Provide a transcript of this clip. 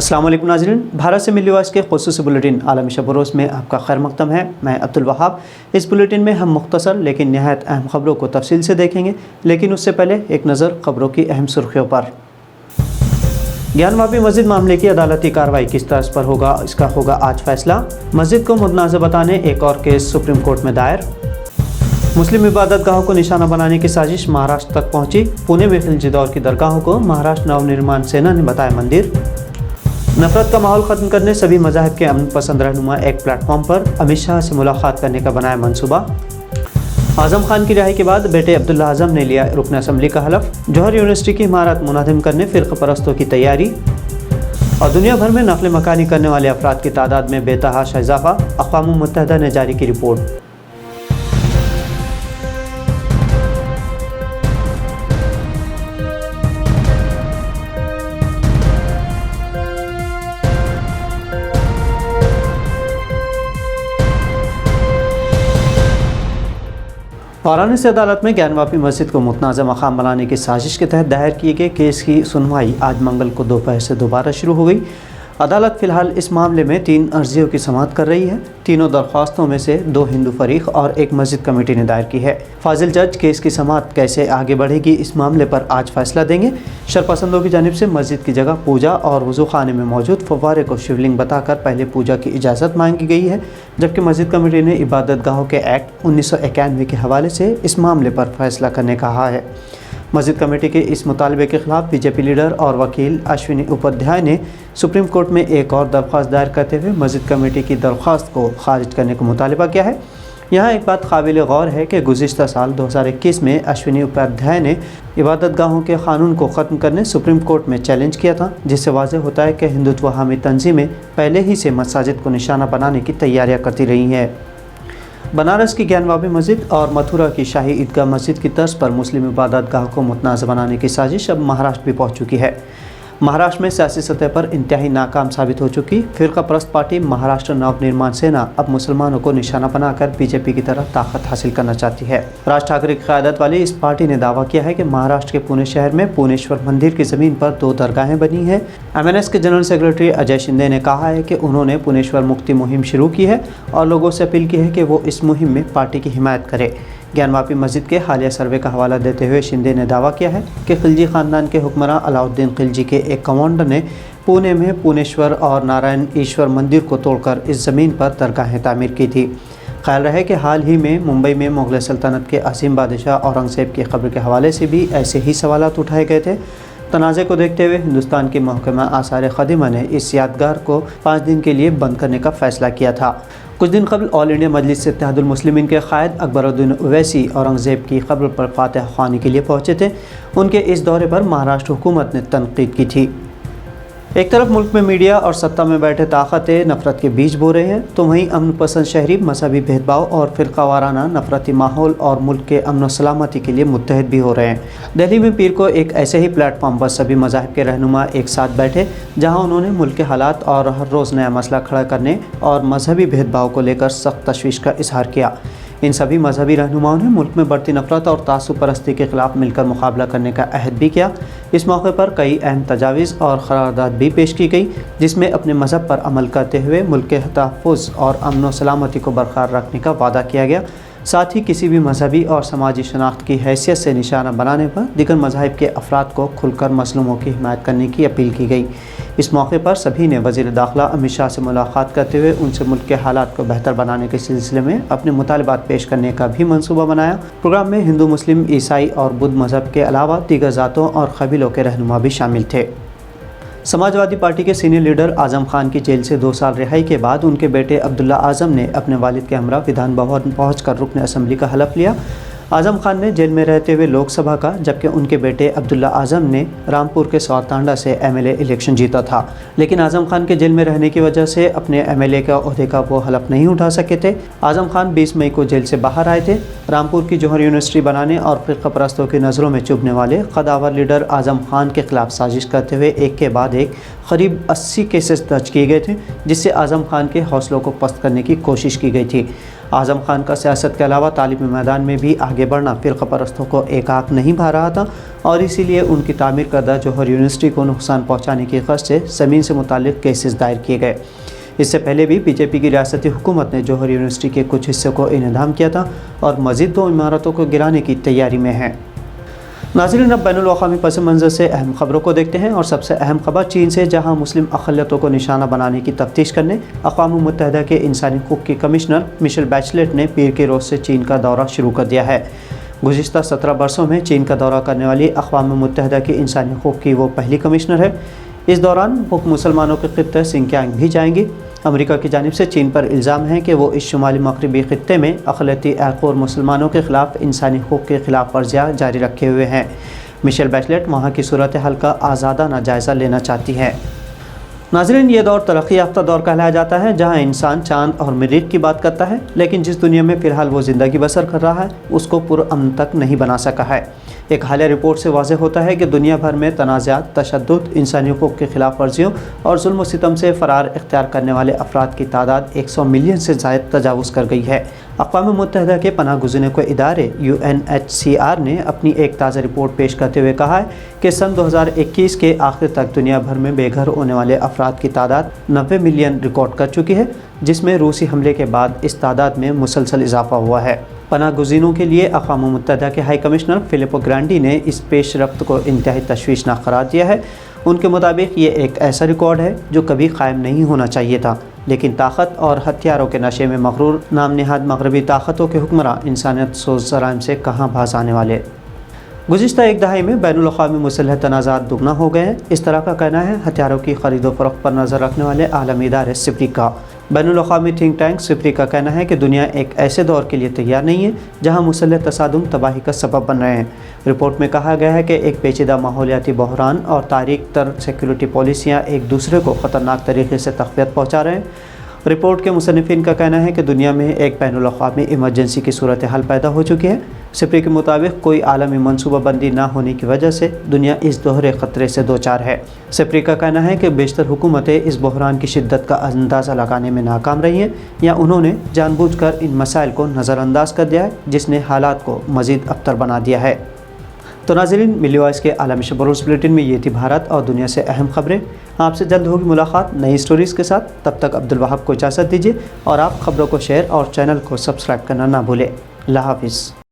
अस्सलाम वालेकुम नाज़रीन, भारत से मिली आवाज़ के ख़ुसूसी बुलेटिन आलमी शब रोज़ में आपका खैर मक़दम है। मैं अब्दुल वहाब। इस बुलेटिन में हम मुख्तसर लेकिन नहायत अहम ख़बरों को तफसील से देखेंगे, लेकिन उससे पहले एक नज़र ख़बरों की अहम सुर्खियों पर। ज्ञानवापी मस्जिद मामले की अदालती कार्रवाई किस तर्ज पर होगा, इसका होगा आज फैसला। मस्जिद को मुतनाज़ बताने एक और केस सुप्रीम कोर्ट में दायर। मुस्लिम इबादत गाहों को निशाना बनाने की साजिश महाराष्ट्र तक पहुंची। पुणे में खिलजी दौर की दरगाहों को महाराष्ट्र नवनिर्माण सेना ने बताया मंदिर। नफरत का माहौल ख़त्म करने सभी मज़ाहिब के अमन पसंद रहनुमा एक प्लेटफॉर्म पर अमित शाह से मुलाकात करने का बनाया मंसूबा। आज़म खान की रिहाई के बाद बेटे अब्दुल्ला आज़म ने लिया रुकन असम्बली का हलफ। जौहर यूनिवर्सिटी की इमारत मुनहदम करने फ़िरक़ा परस्तों की तैयारी। और दुनिया भर में नक़ल मकानी करने वाले अफराद की तादाद में बेतहाशा इजाफ़ा, अक़वाम मुत्तहिदा ने जारी की रिपोर्ट। वाराणसी अदालत में ज्ञानवापी मस्जिद को मुतनाज़ा मकाम बनाने की साजिश के तहत दायर किए गए केस की सुनवाई आज मंगल को दोपहर से दोबारा शुरू हो गई। अदालत फ़िलहाल इस मामले में 3 अर्जियों की समाअत कर रही है। तीनों दरख्वास्तों में से 2 हिंदू फरीक और एक मस्जिद कमेटी ने दायर की है। फाजिल जज केस की समाअत कैसे आगे बढ़ेगी इस मामले पर आज फैसला देंगे। शरपसंदों की जानिब से मस्जिद की जगह पूजा और वज़ू खाने में मौजूद फव्वारे को शिवलिंग बताकर पहले पूजा की इजाज़त मांगी गई है, जबकि मस्जिद कमेटी ने इबादत गाहों के एक्ट 1991 के हवाले से इस मामले पर फैसला करने कहा है। मस्जिद कमेटी के इस मुतालबे के खिलाफ बीजेपी लीडर और वकील अश्विनी उपाध्याय ने सुप्रीम कोर्ट में एक और दरख्वास्त दायर करते हुए मस्जिद कमेटी की दरख्वास्त को खारिज करने का मुतालबा किया है। यहाँ एक बात काबिल गौर है कि गुज़िश्ता साल 2021 में अश्विनी उपाध्याय ने इबादत गाहों के क़ानून को ख़त्म करने सुप्रीम कोर्ट में चैलेंज किया था, जिससे वाज़ेह होता है कि हिंदुत्व हामी तंजीमें पहले ही से मसाजिद को निशाना बनाने की तैयारियाँ करती रही हैं। बनारस की ज्ञानवापी मस्जिद और मथुरा की शाही ईदगाह मस्जिद की तर्ज पर मुस्लिम इबादत गाह को मुतनाज़ बनाने की साजिश अब महाराष्ट्र भी पहुँच चुकी है। महाराष्ट्र में सियासी सतह पर इंतहाई नाकाम साबित हो चुकी फ़िरक़ा परस्त पार्टी महाराष्ट्र नवनिर्माण सेना अब मुसलमानों को निशाना बनाकर बीजेपी की तरह ताकत हासिल करना चाहती है। राज ठाकरे की क़यादत वाली इस पार्टी ने दावा किया है कि महाराष्ट्र के पुणे शहर में पुणेश्वर मंदिर की ज़मीन पर 2 दरगाहें बनी हैं। MNS के जनरल सेक्रेटरी अजय शिंदे ने कहा है कि उन्होंने पुणेश्वर मुक्ति मुहिम शुरू की है और लोगों से अपील की है कि वो इस मुहिम में पार्टी की हिमायत करे। ज्ञानवापी मस्जिद के हालिया सर्वे का हवाला देते हुए शिंदे ने दावा किया है कि खिलजी ख़ानदान के हुक्मरान अलाउद्दीन खिलजी के एक कमांडर ने पुणे में पुणेश्वर और नारायण ईश्वर मंदिर को तोड़कर इस ज़मीन पर दरगाहें तामीर की थी। ख्याल रहे कि हाल ही में मुंबई में मुग़ल सल्तनत के असीम बादशाह औरंगज़ेब की क़ब्र के हवाले से भी ऐसे ही सवालात उठाए गए थे। तनाज़े को देखते हुए हिंदुस्तान की महकमा आसार क़दीमा ने इस यादगार को 5 दिन के लिए बंद करने का फ़ैसला किया था। कुछ दिन कबल ऑल इंडिया मजलिस इत्तेहादुल मुस्लिमीन के क़ायद अकबरुद्दीन ओवैसी औरंगज़ेब की क़ब्र पर फ़ातिहा ख़्वानी के लिए पहुँचे थे। उनके इस दौरे पर महाराष्ट्र हुकूमत ने तनक़ीद की थी। एक तरफ मुल्क में मीडिया और सत्ता में बैठे ताकतें नफ़रत के बीज बो रहे हैं, तो वहीं अमन पसंद शहरी मजहबी भेदभाव और फ़िरक़ा वाराना नफ़रती माहौल और मुल्क के अमन व सलामती के लिए मुत्तहद भी हो रहे हैं। दिल्ली में पीर को एक ऐसे ही प्लेटफॉर्म पर सभी मज़ाहिब के रहनुमा एक साथ बैठे, जहां उन्होंने मुल्क के हालात और हर रोज़ नया मसला खड़ा करने और मजहबी भेदभाव को लेकर सख्त तशवीश का इजहार किया। इन सभी मजहबी रहनुमाओं ने मुल्क में बढ़ती नफरत और तासुब परस्ती के ख़िलाफ़ मिलकर मुकाबला करने का अहद भी किया। इस मौके पर कई अहम तजावीज़ और क़रारदाद भी पेश की गई, जिसमें अपने मज़हब पर अमल करते हुए मुल्क के तहफ़्फ़ुज़ और अमन व सलामती को बरकरार रखने का वादा किया गया। साथ ही किसी भी मजहबी और समाजी शनाख्त की हैसियत से निशाना बनाने पर दीगर मज़ाहिब के अफराद को खुलकर मज़लूमों की हिमायत करने की अपील की गई। इस मौके पर सभी ने वज़ीर दाखिला अमित शाह से मुलाकात करते हुए उनसे मुल्क के हालात को बेहतर बनाने के सिलसिले में अपने मुतालबात पेश करने का भी मंसूबा बनाया। प्रोग्राम में हिंदू, मुस्लिम, ईसाई और बुद्ध मज़हब के अलावा दीगर ज़ातों और क़बीलों के रहनुमा भी शामिल थे। समाजवादी पार्टी के सीनियर लीडर आज़म खान की जेल से 2 साल रिहाई के बाद उनके बेटे अब्दुल्ला आज़म ने अपने वालिद के हमरा विधान भवन पहुंचकर रुकन असम्बली का हलफ लिया। आज़म खान ने जेल में रहते हुए लोकसभा का, जबकि उनके बेटे अब्दुल्ला आज़म ने रामपुर के सौरतांडा से MLA इलेक्शन जीता था। लेकिन आज़म खान के जेल में रहने की वजह से अपने MLA का ओहदे का वो हलफ नहीं उठा सके थे। आज़म खान 20 मई को जेल से बाहर आए थे। रामपुर की जौहर यूनिवर्सिटी बनाने और फ़िरक़ा परस्तों की नज़रों में चुभने वाले कदावर लीडर आज़म खान के ख़िलाफ़ साजिश करते हुए एक के बाद एक करीब 80 केसेस दर्ज किए गए थे, जिससे आज़म खान के हौसलों को पस्त करने की कोशिश की गई थी। اعظم خان کا سیاست کے علاوہ تعلیمی میدان میں بھی آگے بڑھنا فرقہ پرستوں کو ایک آنکھ نہیں بھا رہا تھا اور اسی لیے ان کی تعمیر کردہ جوہر یونیورسٹی کو نقصان پہنچانے کی غرض سے زمین سے متعلق کیسز دائر کیے گئے۔ اس سے پہلے بھی بی جے پی کی ریاستی حکومت نے جوہر یونیورسٹی کے کچھ حصے کو انہدام کیا تھا اور مزید 2 عمارتوں کو گرانے کی تیاری میں ہے۔ ناظرین، اب بین الاقوامی پس منظر سے اہم خبروں کو دیکھتے ہیں اور سب سے اہم خبر چین سے، جہاں مسلم اقلیتوں کو نشانہ بنانے کی تفتیش کرنے اقوام متحدہ کے انسانی حقوق کی کمشنر میشیل بیچلیٹ نے پیر کے روز سے چین کا دورہ شروع کر دیا ہے۔ گزشتہ 17 برسوں میں چین کا دورہ کرنے والی اقوام متحدہ کی انسانی حقوق کی وہ پہلی کمشنر ہے۔ اس دوران وہ مسلمانوں کے خطے سنکیانگ بھی جائیں گی۔ امریکہ کی جانب سے چین پر الزام ہے کہ وہ اس شمالی مغربی خطے میں اقلیتی ایقور مسلمانوں کے خلاف انسانی حقوق کے خلاف ورزیاں جاری رکھے ہوئے ہیں۔ میشیل بیچلیٹ وہاں کی صورتحال کا آزادانہ جائزہ لینا چاہتی ہے۔ ناظرین، یہ دور ترقی یافتہ دور کہلایا جاتا ہے، جہاں انسان چاند اور مریخ کی بات کرتا ہے، لیکن جس دنیا میں فی الحال وہ زندگی بسر کر رہا ہے اس کو پرامن تک نہیں بنا سکا ہے۔ ایک حالیہ رپورٹ سے واضح ہوتا ہے کہ دنیا بھر میں تنازعات، تشدد، انسانی حقوق کی خلاف ورزیوں اور ظلم و ستم سے فرار اختیار کرنے والے افراد کی تعداد 100 ملین سے زائد تجاوز کر گئی ہے۔ اقوام متحدہ کے پناہ گزینوں کے ادارے UNHCR نے اپنی ایک تازہ رپورٹ پیش کرتے ہوئے کہا ہے کہ سن 2021 کے آخر تک دنیا بھر میں بے گھر ہونے والے افراد کی تعداد 90 ملین ریکارڈ کر چکی ہے، جس میں روسی حملے کے بعد اس تعداد میں مسلسل اضافہ ہوا ہے۔ پناہ گزینوں کے لیے اقوام متحدہ کے ہائی کمشنر فلپو گرانڈی نے اس پیش رفت کو انتہائی تشویشناک قرار دیا ہے۔ ان کے مطابق یہ ایک ایسا ریکارڈ ہے جو کبھی قائم نہیں ہونا چاہیے تھا، لیکن طاقت اور ہتھیاروں کے نشے میں مغرور نام نہاد مغربی طاقتوں کے حکمراں انسانیت سوز جرائم سے کہاں باز آنے والے۔ گزشتہ ایک دہائی میں بین الاقوامی مسلح تنازعات دگنا ہو گئے ہیں، اس طرح کا کہنا ہے ہتھیاروں کی خرید و فروخت پر نظر رکھنے والے عالمی ادارے SIPRI کا۔ بین الاقوامی تھنک ٹینک SIPRI کا کہنا ہے کہ دنیا ایک ایسے دور کے لیے تیار نہیں ہے جہاں مسلح تصادم تباہی کا سبب بن رہے ہیں۔ رپورٹ میں کہا گیا ہے کہ ایک پیچیدہ ماحولیاتی بحران اور تاریک تر سیکیورٹی پالیسیاں ایک دوسرے کو خطرناک طریقے سے تقویت پہنچا رہے ہیں۔ رپورٹ کے مصنفین کا کہنا ہے کہ دنیا میں ایک بین الاقوامی ایمرجنسی کی صورتحال پیدا ہو چکی ہے۔ SIPRI کے مطابق کوئی عالمی منصوبہ بندی نہ ہونے کی وجہ سے دنیا اس دوہرے خطرے سے دوچار ہے۔ SIPRI کا کہنا ہے کہ بیشتر حکومتیں اس بحران کی شدت کا اندازہ لگانے میں ناکام رہی ہیں یا انہوں نے جان بوجھ کر ان مسائل کو نظر انداز کر دیا ہے، جس نے حالات کو مزید ابتر بنا دیا ہے۔ تو ناظرین، ملی وائس کے عالمی شب روز بلیٹن میں یہ تھی بھارت اور دنیا سے اہم خبریں۔ آپ سے جلد ہوگی ملاقات نئی سٹوریز کے ساتھ، تب تک عبدالوہاب کو اجازت دیجیے اور آپ خبروں کو شیئر اور چینل کو سبسکرائب کرنا نہ بھولیں۔ اللہ حافظ۔